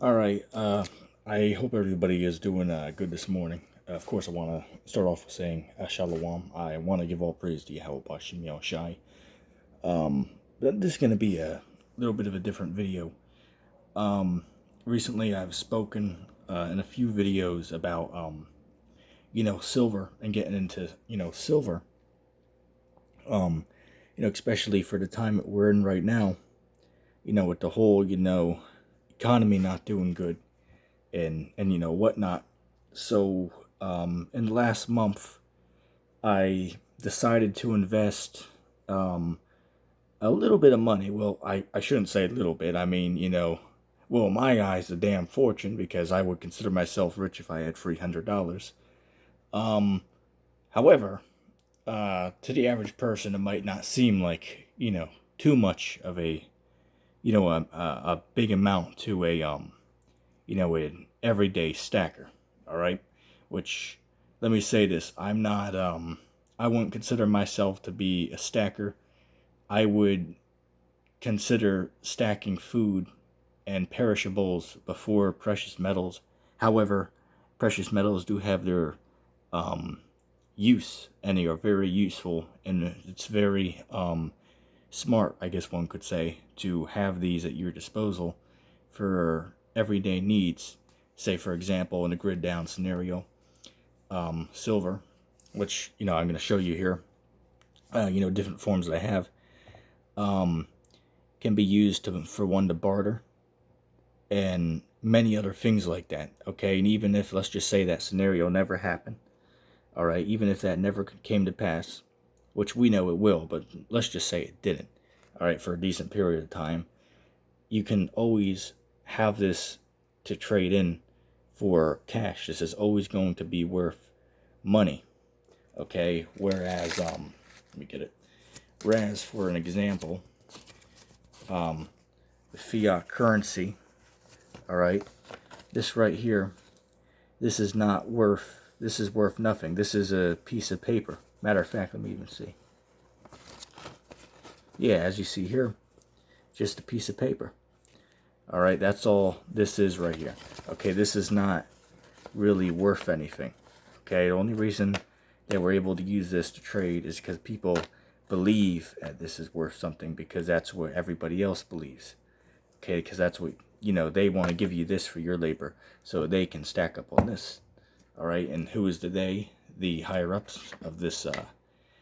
All right. I hope everybody is doing good this morning. Of course, I want to start off with saying Shalom. I want to give all praise to Yahweh Bashim Yahushai. But this is going to be a little bit of a different video. Recently, I've spoken in a few videos about, silver and getting into, silver. Especially for the time that we're in right now, with the whole, economy not doing good and whatnot. So in the last month, I decided to invest a little bit of money. Well, I shouldn't say a little bit. I mean, well, in my eyes, a damn fortune, because I would consider myself rich if I had $300. Um, However, to the average person, it might not seem like too much of a a big amount to a an everyday stacker. All right, which, let me say this: I'm not. I wouldn't consider myself to be a stacker. I would consider stacking food and perishables before precious metals. However, precious metals do have their use, and they are very useful, and it's very smart, I guess one could say, to have these at your disposal for everyday needs. Say, for example, in a grid down scenario, silver, which I'm going to show you here. Different forms that I have can be used for one to barter and many other things like that. Okay, and even if, let's just say, that scenario never happened, all right, even if that never came to pass, which we know it will, but let's just say it didn't, all right, for a decent period of time, you can always have this to trade in for cash. This is always going to be worth money, okay? Whereas, let me get it. Whereas, for an example, the fiat currency, all right, this right here, this is worth nothing. This is a piece of paper. Matter of fact, let me even see. Yeah, as you see here, just a piece of paper. All right, that's all this is right here. Okay, this is not really worth anything. Okay, the only reason that we're able to use this to trade is because people believe that this is worth something, because that's what everybody else believes. Okay, because that's what, they want to give you this for your labor so they can stack up on this. All right, and who is the they? The higher ups of this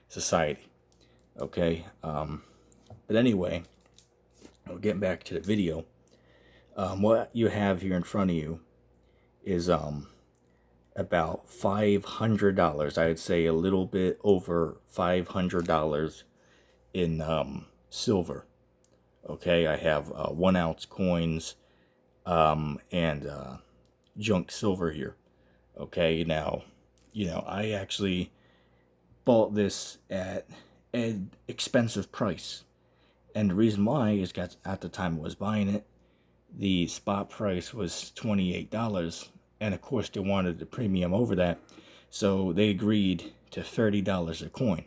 society. Okay, but anyway, getting back to the video, what you have here in front of you is about $500. I would say a little bit over $500 in silver. Okay, I have 1 ounce coins and junk silver here. Okay, now, I actually bought this at an expensive price. And the reason why is because at the time I was buying it, the spot price was $28. And of course, they wanted the premium over that. So they agreed to $30 a coin.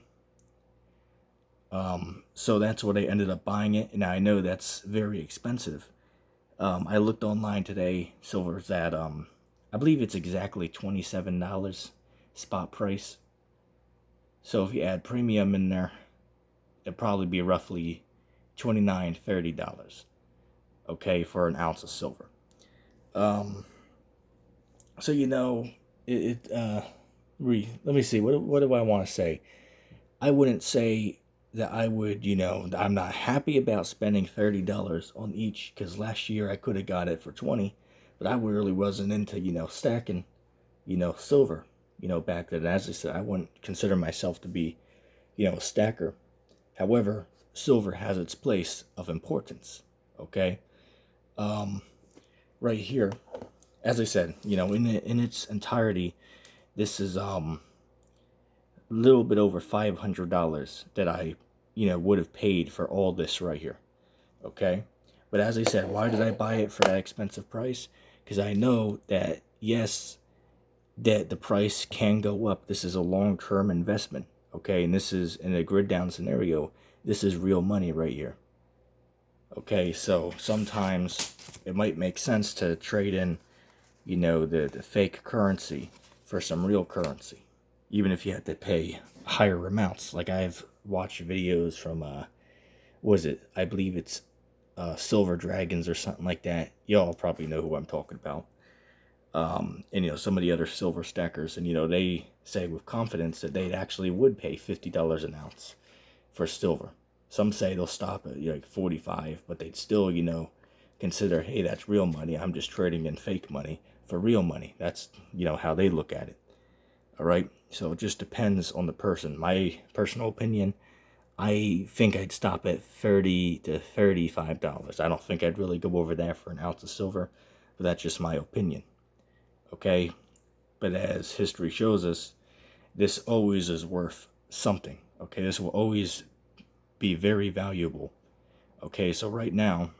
So that's what I ended up buying it. And I know that's very expensive. I looked online today. Silver's at, I believe it's exactly $27 spot price. So if you add premium in there, it'd probably be roughly $29, $30, okay, for an ounce of silver. So let me see, what do I want to say? I wouldn't say that I would, I'm not happy about spending $30 on each, because last year I could have got it for 20, but I really wasn't into, stacking, silver, back then. As I said, I wouldn't consider myself to be, a stacker. However, silver has its place of importance, okay? Right here, as I said, in its entirety, this is a little bit over $500 that I, would have paid for all this right here, okay? But as I said, why did I buy it for that expensive price? Because I know that, yes, that the price can go up. This is a long-term investment, okay? And this is, in a grid down scenario, this is real money right here, Okay, so sometimes it might make sense to trade in, you know, the fake currency for some real currency, even if you have to pay higher amounts. Like I've watched videos from, was it? I believe it's Silver Dragons or something like that. Y'all probably know who I'm talking about. And you know, some of the other silver stackers, and you know, they say with confidence that they actually would pay $50 an ounce for silver. Some say they'll stop at like 45, but they'd still, you know, consider, hey, that's real money. I'm just trading in fake money for real money. That's, you know, how they look at it. All right. So it just depends on the person. My personal opinion, I think I'd stop at $30 to $35. I don't think I'd really go over that for an ounce of silver, but that's just my opinion. Okay. But as history shows us, this always is worth something. Okay. This will always be very valuable. Okay, so right now,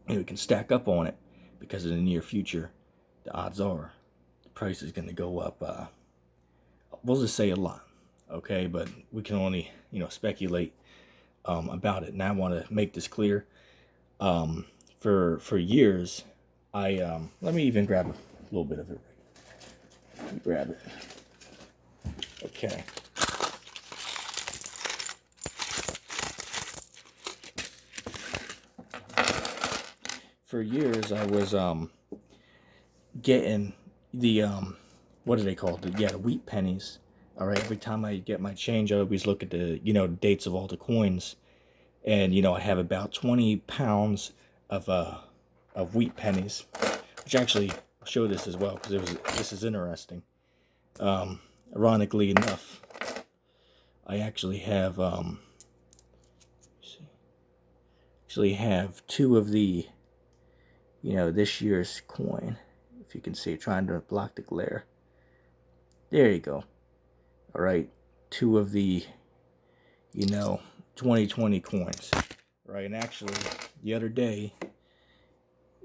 we can stack up on it because in the near future, the odds are the price is going to go up. We'll just say a lot. Okay, but we can only, you know, speculate about it. And I want to make this clear. For years, let me even grab a little bit of it. Let me grab it. Okay. For years, I was getting the what do they call it? The wheat pennies. All right. Every time I get my change, I always look at the, you know, dates of all the coins, and you know, I have about 20 pounds of wheat pennies, which actually I'll show this as well because this is interesting. Ironically enough, I actually have two of the, you know, this year's coin. If you can see, trying to block the glare. There you go. All right, two of the, you know, 2020 coins. Right, and actually, the other day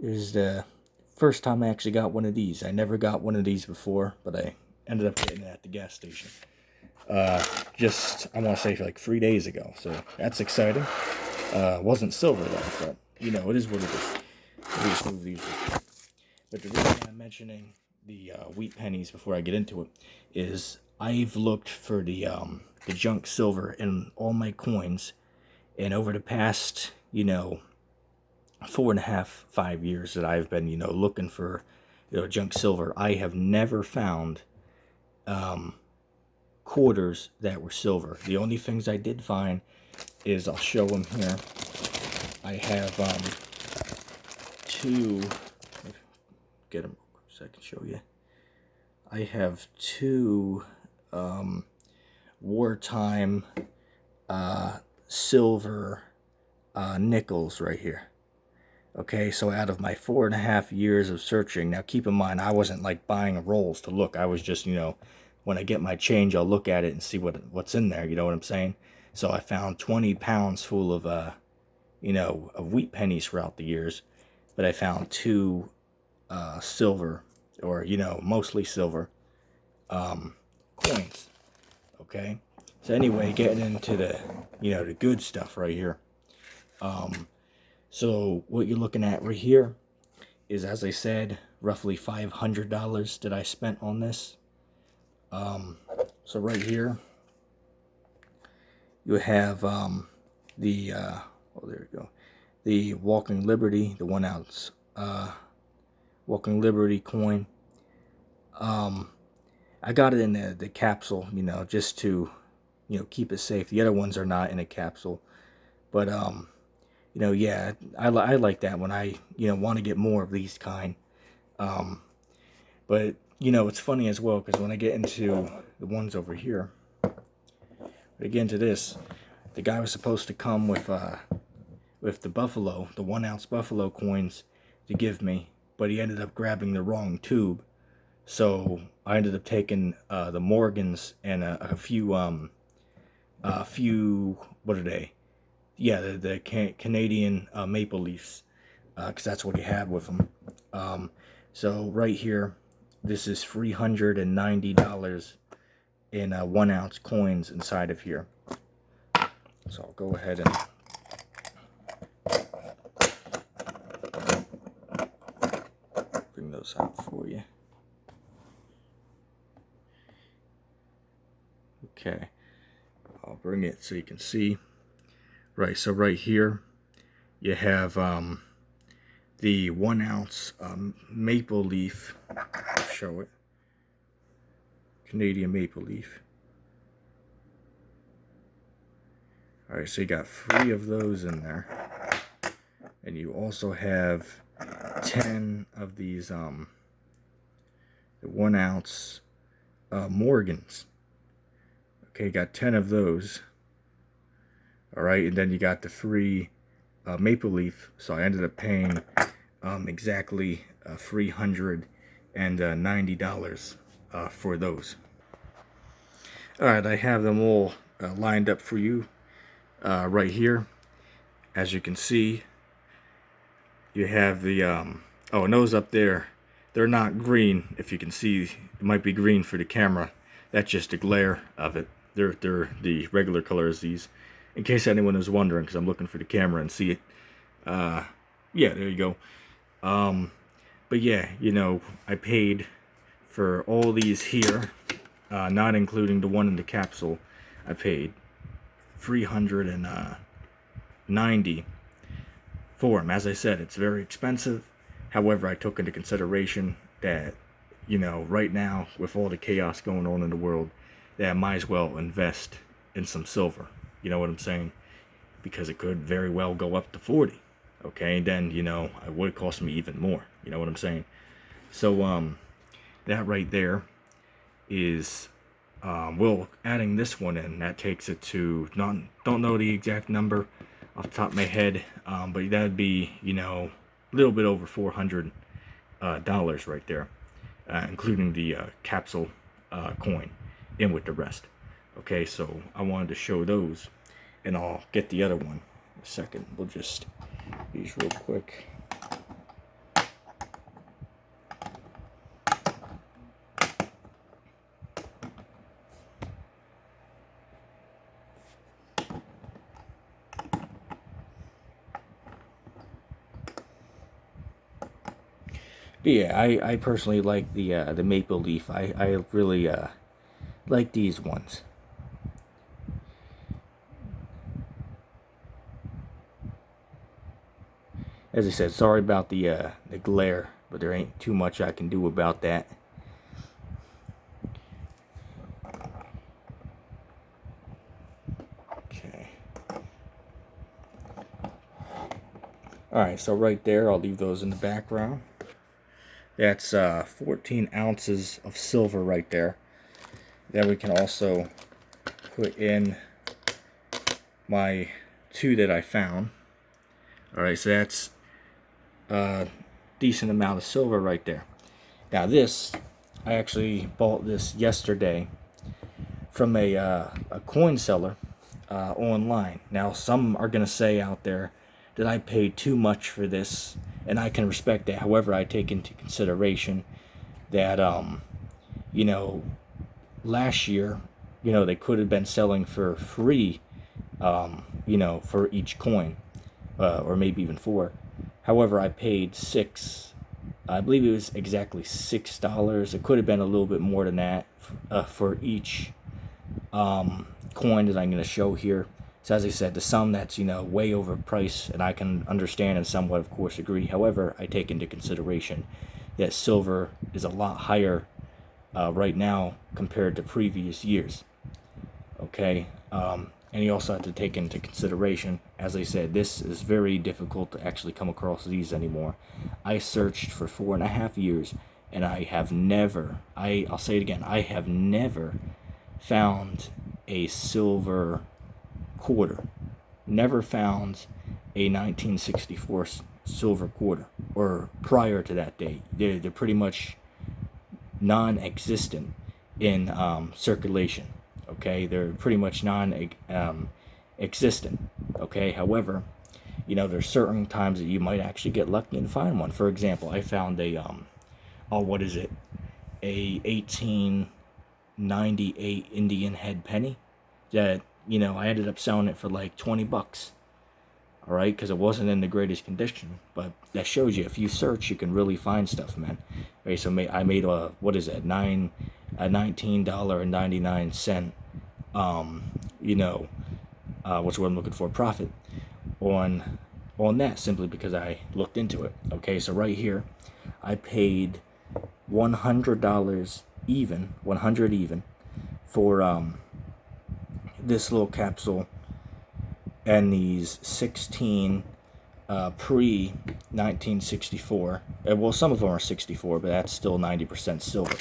is the first time I actually got one of these. I never got one of these before, but I ended up getting it at the gas station. Just, I want to say, like 3 days ago. So that's exciting. Wasn't silver though, but you know, it is what it is. We just move these. But the reason I'm mentioning the wheat pennies before I get into it is I've looked for the junk silver in all my coins, and over the past, you know, 4.5, 5 years that I've been, you know, looking for, you know, junk silver, I have never found quarters that were silver. The only things I did find is, I'll show them here. I have two. Get them so I can show you. I have two wartime silver nickels right here. Okay, so out of my 4.5 years of searching, now keep in mind, I wasn't like buying rolls to look. I was just, you know, when I get my change, I'll look at it and see what's in there. You know what I'm saying? So I found 20 pounds full of, you know, of wheat pennies throughout the years, but I found two silver, or you know, mostly silver coins. Okay, so anyway, getting into the, you know, the good stuff right here. So what you're looking at right here is, as I said, roughly $500 that I spent on this. So right here you have the oh, there we go, the Walking Liberty, the 1 ounce Walking Liberty coin. I got it in the capsule, you know, just to, you know, keep it safe. The other ones are not in a capsule, but you know, yeah, I like that when I, you know, want to get more of these kind. But you know, it's funny as well, because when I get into the ones over here, again to this, the guy was supposed to come with the buffalo, the 1 ounce buffalo coins to give me, but he ended up grabbing the wrong tube. So I ended up taking the Morgans and a few what are they? Yeah, the Canadian maple leaves, because that's what he had with him. So right here, this is $390 in 1 ounce coins inside of here. So I'll go ahead and those out for you. Okay, I'll bring it so you can see. Right, so right here you have the 1 ounce maple leaf. I'll show it. Canadian maple leaf. Alright, so you got 3 of those in there. And you also have 10 of these the 1 ounce Morgans. Okay, you got 10 of those. Alright, and then you got the 3 maple leaf. So I ended up paying exactly $390 for those. Alright, I have them all lined up for you right here. As you can see, you have the oh, and those up there, they're not green. If you can see, it might be green for the camera. That's just the glare of it. They're the regular color as these, in case anyone is wondering, because I'm looking for the camera and see it. Yeah, there you go. But yeah, you know, I paid for all these here, not including the one in the capsule. I paid $390 for them. As I said, it's very expensive. However, I took into consideration that, you know, right now with all the chaos going on in the world, that I might as well invest in some silver. You know what I'm saying? Because it could very well go up to 40. Okay, and then, you know, it would cost me even more. You know what I'm saying? So that right there is well, adding this one in, that takes it to, don't know the exact number off the top of my head, but that would be, you know, a little bit over $400 right there, including the capsule coin in with the rest. Okay, so I wanted to show those, and I'll get the other one in a second. We'll just these real quick. But yeah, I personally like the maple leaf. I really like these ones. As I said, sorry about the glare, but there ain't too much I can do about that. Okay. Alright, so right there, I'll leave those in the background. That's 14 ounces of silver right there. Then we can also put in my 2 that I found. Alright, so that's a decent amount of silver right there. Now this, I actually bought this yesterday from a coin seller online. Now some are going to say out there that I paid too much for this, and I can respect that. However, I take into consideration that, you know, last year, you know, they could have been selling for free, you know, for each coin, or maybe even 4. However, I paid I believe it was exactly $6. It could have been a little bit more than that for each coin that I'm going to show here. So as I said, the sum that's, you know, way overpriced, and I can understand and somewhat, of course, agree. However, I take into consideration that silver is a lot higher right now compared to previous years. Okay, and you also have to take into consideration, as I said, this is very difficult to actually come across these anymore. I searched for 4.5 years, and I have never, I'll say it again, I have never found a silver quarter. Never found a 1964 silver quarter, or prior to that date. They're pretty much non-existent in circulation. Okay, they're pretty much non-existent. Okay, however, you know, there's certain times that you might actually get lucky and find one. For example, I found a what is it, a 1898 Indian head penny that, you know, I ended up selling it for like $20. all right, because it wasn't in the greatest condition. But that shows you, if you search, you can really find stuff, man. Okay, so I made a, what is that, $19.99, what's what I'm looking for, profit on that, simply because I looked into it. Okay, so right here, I paid $100 even, 100 even, for this little capsule and these 16 pre-1964. Well, some of them are 64, but that's still 90% silver.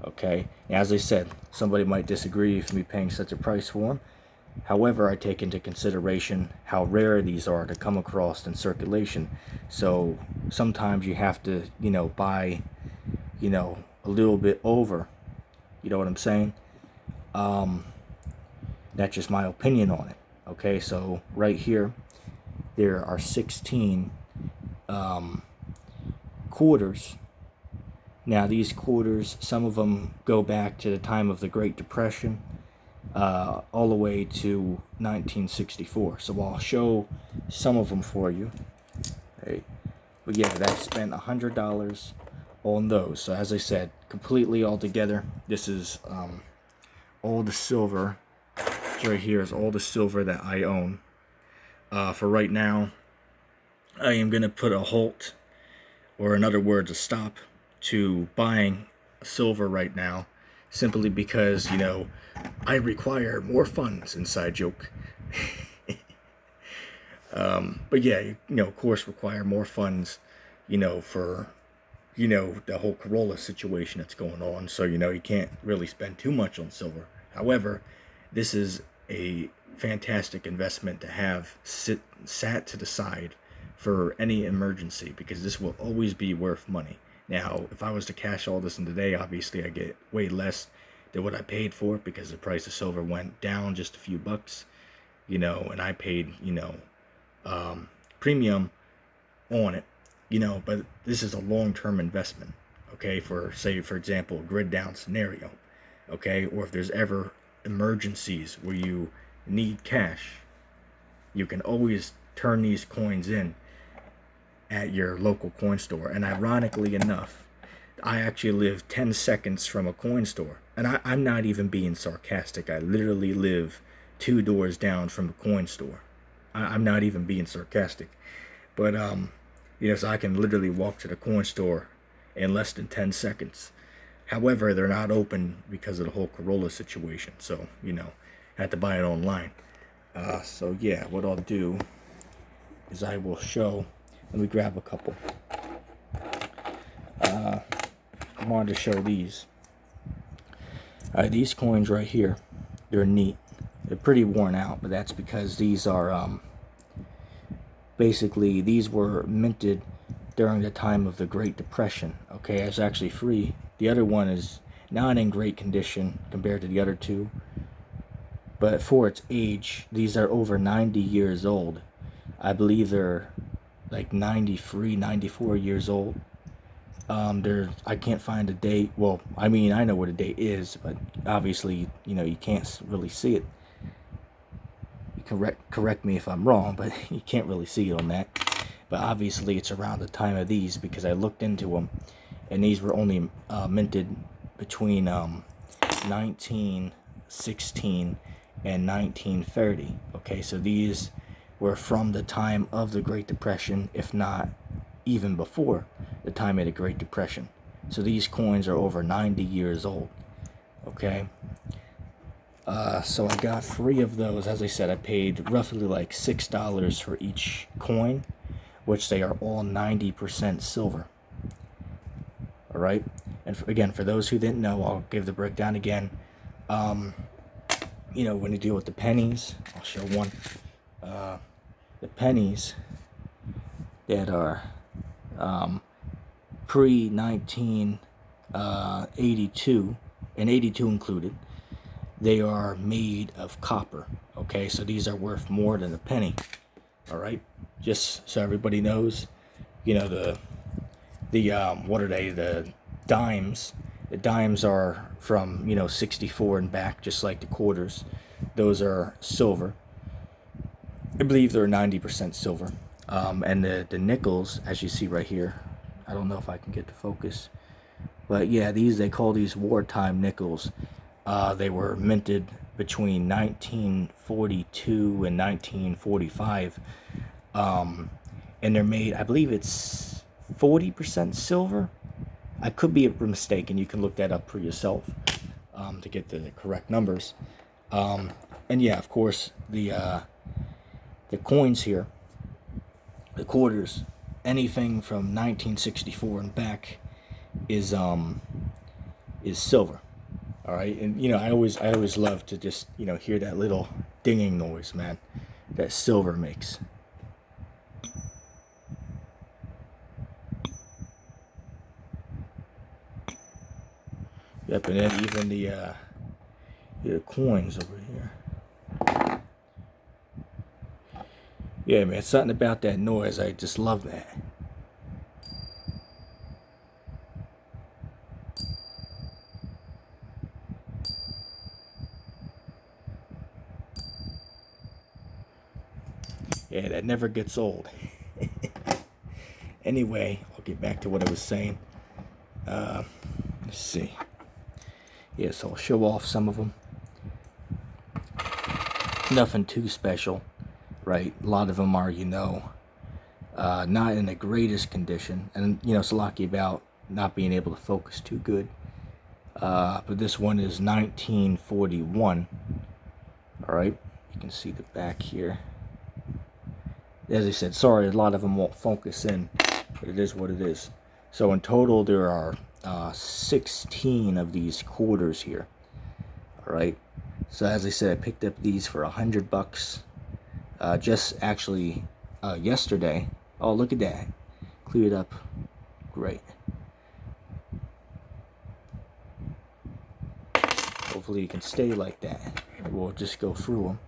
Okay, as I said, somebody might disagree with me paying such a price for them. However, I take into consideration how rare these are to come across in circulation. So sometimes you have to, buy, a little bit over. You know what I'm saying? That's just my opinion on it. Okay, so right here, there are 16 quarters. Now, these quarters, some of them go back to the time of the Great Depression, all the way to 1964. So I'll show some of them for you. Okay. But yeah, I spent $100 on those. So as I said, completely all together, this is all the silver. Right here is all the silver that I own. For right now, I am going to put a halt, or in other words, a stop to buying silver right now, simply because, I require more funds, inside joke. But yeah, of course, require more funds, for, the whole Corolla situation that's going on. So, you can't really spend too much on silver. However, this is a fantastic investment to have sat to the side for any emergency, because this will always be worth money. Now, if I was to cash all this in today, obviously I get way less than what I paid for it, because the price of silver went down just a few bucks, and I paid, premium on it, but this is a long-term investment, okay, for, say, for example, a grid down scenario, okay, or if there's ever emergencies where you need cash, you can always turn these coins in at your local coin store. And ironically enough, I actually live 10 seconds from a coin store, and I'm not even being sarcastic. I literally live 2 doors down from a coin store. I'm not even being sarcastic. But so I can literally walk to the coin store in less than 10 seconds. However, they're not open because of the whole Corolla situation. So, I had to buy it online. So yeah, what I'll do is I will show. Let me grab a couple. I wanted to show these. These coins right here, they're neat. They're pretty worn out, but that's because these are basically, these were minted during the time of the Great Depression. Okay, it's actually free. The other one is not in great condition compared to the other two, but for its age, these are over 90 years old. I believe they're like 93, 94 years old. I can't find a date. Well, I mean, I know what a date is, but obviously, you can't really see it. You can correct me if I'm wrong, but you can't really see it on that. But obviously, it's around the time of these, because I looked into them, and these were only minted between 1916 and 1930. Okay, so these were from the time of the Great Depression, if not even before the time of the Great Depression. So these coins are over 90 years old. Okay. So I got 3 of those. As I said, I paid roughly like $6 for each coin, which they are all 90% silver. All right. And again, for those who didn't know, I'll give the breakdown again. When you deal with the pennies, I'll show one. The pennies that are pre-1982, and 82 included, they are made of copper. Okay, so these are worth more than a penny. All right, just so everybody knows, the what are they? The dimes. The dimes are from 64 and back, just like the quarters. Those are silver. I believe they're 90% silver. And the nickels, as you see right here, I don't know if I can get the focus, but yeah, they call these wartime nickels. They were minted between 1942 and 1945. And they're made, I believe it's 40% silver. I could be mistaken. You can look that up for yourself to get the correct numbers. And yeah, of course, the coins here, the quarters, anything from 1964 and back is silver. All right, and you know, I always love to just, you know, hear that little dinging noise, man, that silver makes. Yep, and then even the coins over here. Yeah, man, something about that noise. I just love that. Yeah, that never gets old. Anyway, I'll get back to what I was saying. Let's see. Yeah, so I'll show off some of them. Nothing too special, right? A lot of them are, you know, not in the greatest condition. And, you know, it's lucky about not being able to focus too good. But this one is 1941. All right, you can see the back here. As I said, sorry, a lot of them won't focus in, but it is what it is. So in total, there are 16 of these quarters here. All right. So as I said, I picked up these for $100. Just actually yesterday. Oh, look at that! Cleared up. Great. Hopefully, it can stay like that. We'll just go through them.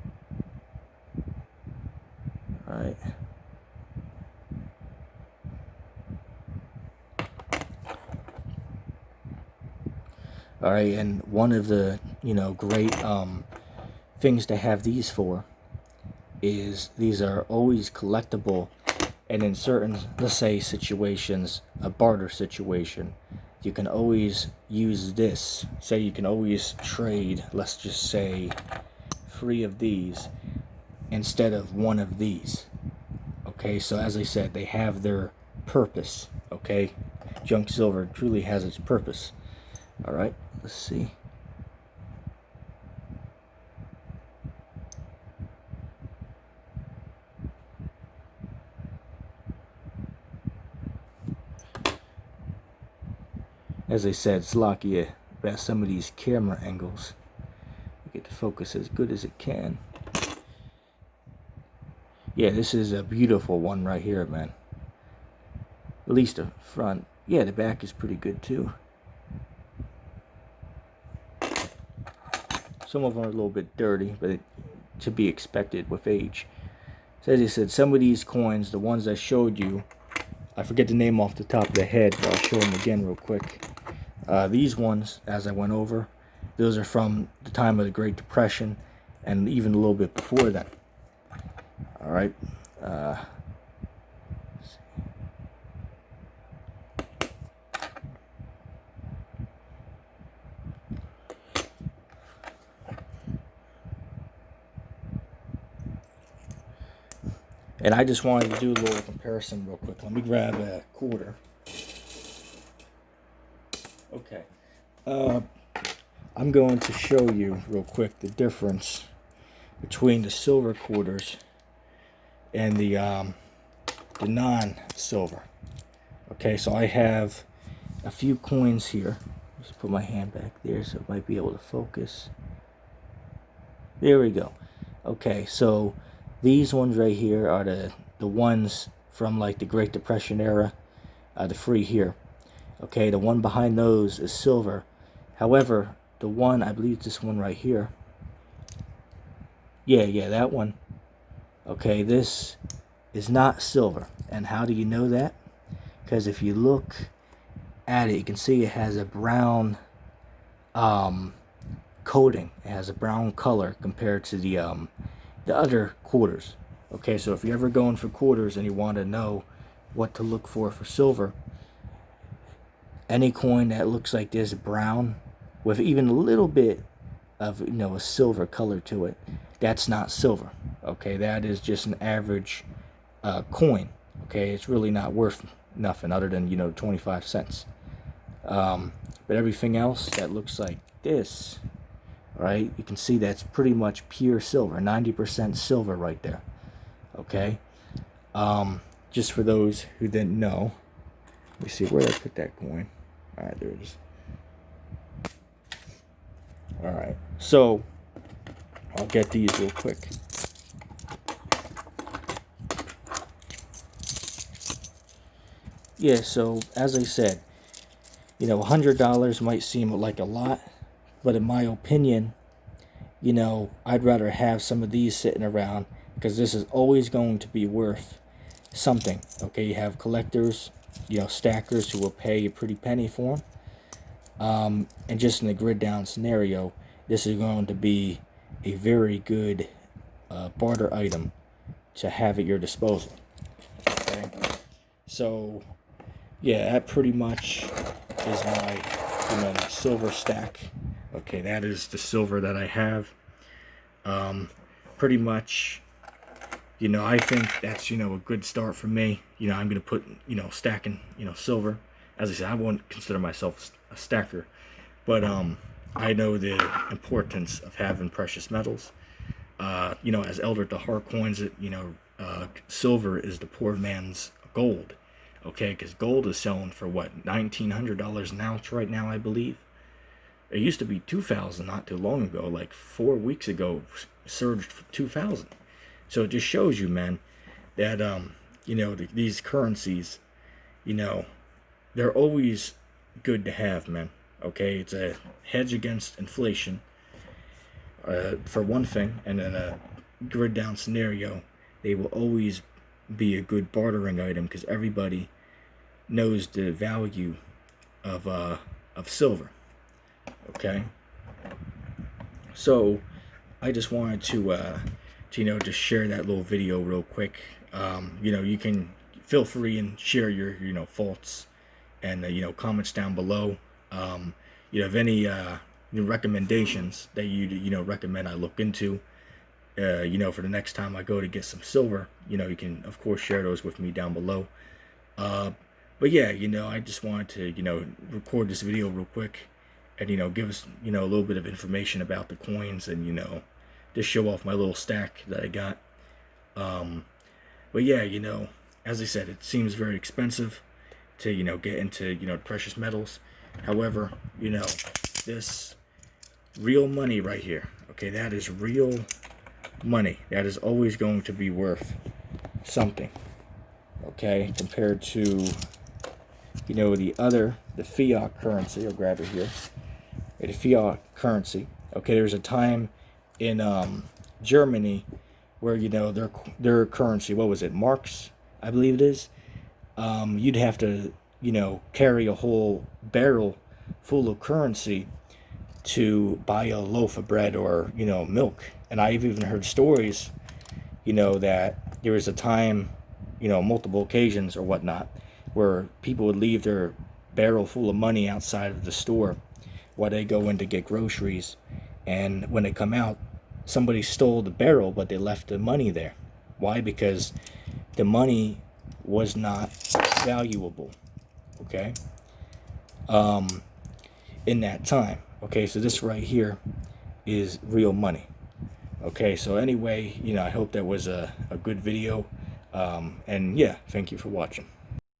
All right. All right, and one of the, you know, great things to have these for is these are always collectible, and in certain, let's say, situations, a barter situation, you can always use this. Say you can always trade, let's just say, 3 of these instead of 1 of these. Okay, so as I said, they have their purpose. Okay, junk silver truly has its purpose. All right, let's see. As I said, it's lucky about some of these camera angles. You get the focus as good as it can. Yeah, this is a beautiful one right here, man. At least the front. Yeah, the back is pretty good too. Some of them are a little bit dirty, but to be expected with age. So as I said, some of these coins, the ones I showed you, I forget the name off the top of the head, but I'll show them again real quick. These ones, as I went over, those are from the time of the Great Depression, and even a little bit before that. All right. And I just wanted to do a little comparison real quick. Let me grab a quarter. Okay. I'm going to show you real quick the difference between the silver quarters and the non-silver. Okay, so I have a few coins here. Just put my hand back there so it might be able to focus. There we go. Okay, so these ones right here are the ones from like the Great Depression era, the free here. Okay, the one behind those is silver. However, the one, I believe this one right here. Yeah, that one. Okay, this is not silver. And how do you know that? Because if you look at it, you can see it has a brown coating. It has a brown color compared to the other quarters. Okay, so if you're ever going for quarters and you want to know what to look for silver, any coin that looks like this brown with even a little bit of, you know, a silver color to it, that's not silver. Okay, that is just an average coin. Okay, it's really not worth nothing other than, you know, 25 cents. But everything else that looks like this, right, you can see that's pretty much pure silver, 90% silver right there. Okay, just for those who didn't know, let me see where I put that coin. All right, there it is. All right, so I'll get these real quick. Yeah, so as I said, you know, $100 might seem like a lot, but in my opinion, you know, I'd rather have some of these sitting around, because this is always going to be worth something. Okay, you have collectors, you know, stackers who will pay a pretty penny for them. And just in the grid down scenario, this is going to be a very good barter item to have at your disposal. Okay, so yeah, that pretty much is my, you know, my silver stack. Okay, that is the silver that I have. Pretty much, you know, I think that's, you know, a good start for me. You know, I'm gonna put, you know, stacking, you know, silver. As I said, I won't consider myself a stacker, but I know the importance of having precious metals. You know, as Elder Dahar coins it, you know, silver is the poor man's gold. Okay, because gold is selling for what, $1,900 an ounce right now, I believe. It used to be $2,000 not too long ago, like 4 weeks ago, surged for $2,000. So it just shows you, man, that you know, these currencies, you know, they're always good to have, man. Okay, it's a hedge against inflation, for one thing, and in a grid down scenario, they will always be a good bartering item because everybody knows the value of silver. Okay, so I just wanted to you know, just share that little video real quick. You know, you can feel free and share your, you know, thoughts and you know, comments down below. You have any recommendations that you know, recommend I look into, you know, for the next time I go to get some silver. You know, you can of course share those with me down below. But yeah, you know, I just wanted to, you know, record this video real quick and, you know, give us, you know, a little bit of information about the coins and, you know, just show off my little stack that I got. But yeah, you know, as I said, it seems very expensive to, you know, get into, you know, precious metals. However, you know, this real money right here, okay, that is real money. That is always going to be worth something, okay, compared to, you know, the fiat currency. I'll grab it here. The fiat currency. Okay, there's a time in Germany where, you know, their currency, what was it, marks, I believe it is, you'd have to, you know, carry a whole barrel full of currency to buy a loaf of bread or, you know, milk. And I've even heard stories, you know, that there was a time, you know, multiple occasions or whatnot, where people would leave their barrel full of money outside of the store while they go in to get groceries, and when they come out, somebody stole the barrel, but they left the money there. Why? Because the money was not valuable, okay, in that time. Okay, so this right here is real money. Okay, so anyway, you know, I hope that was a good video, and yeah, thank you for watching.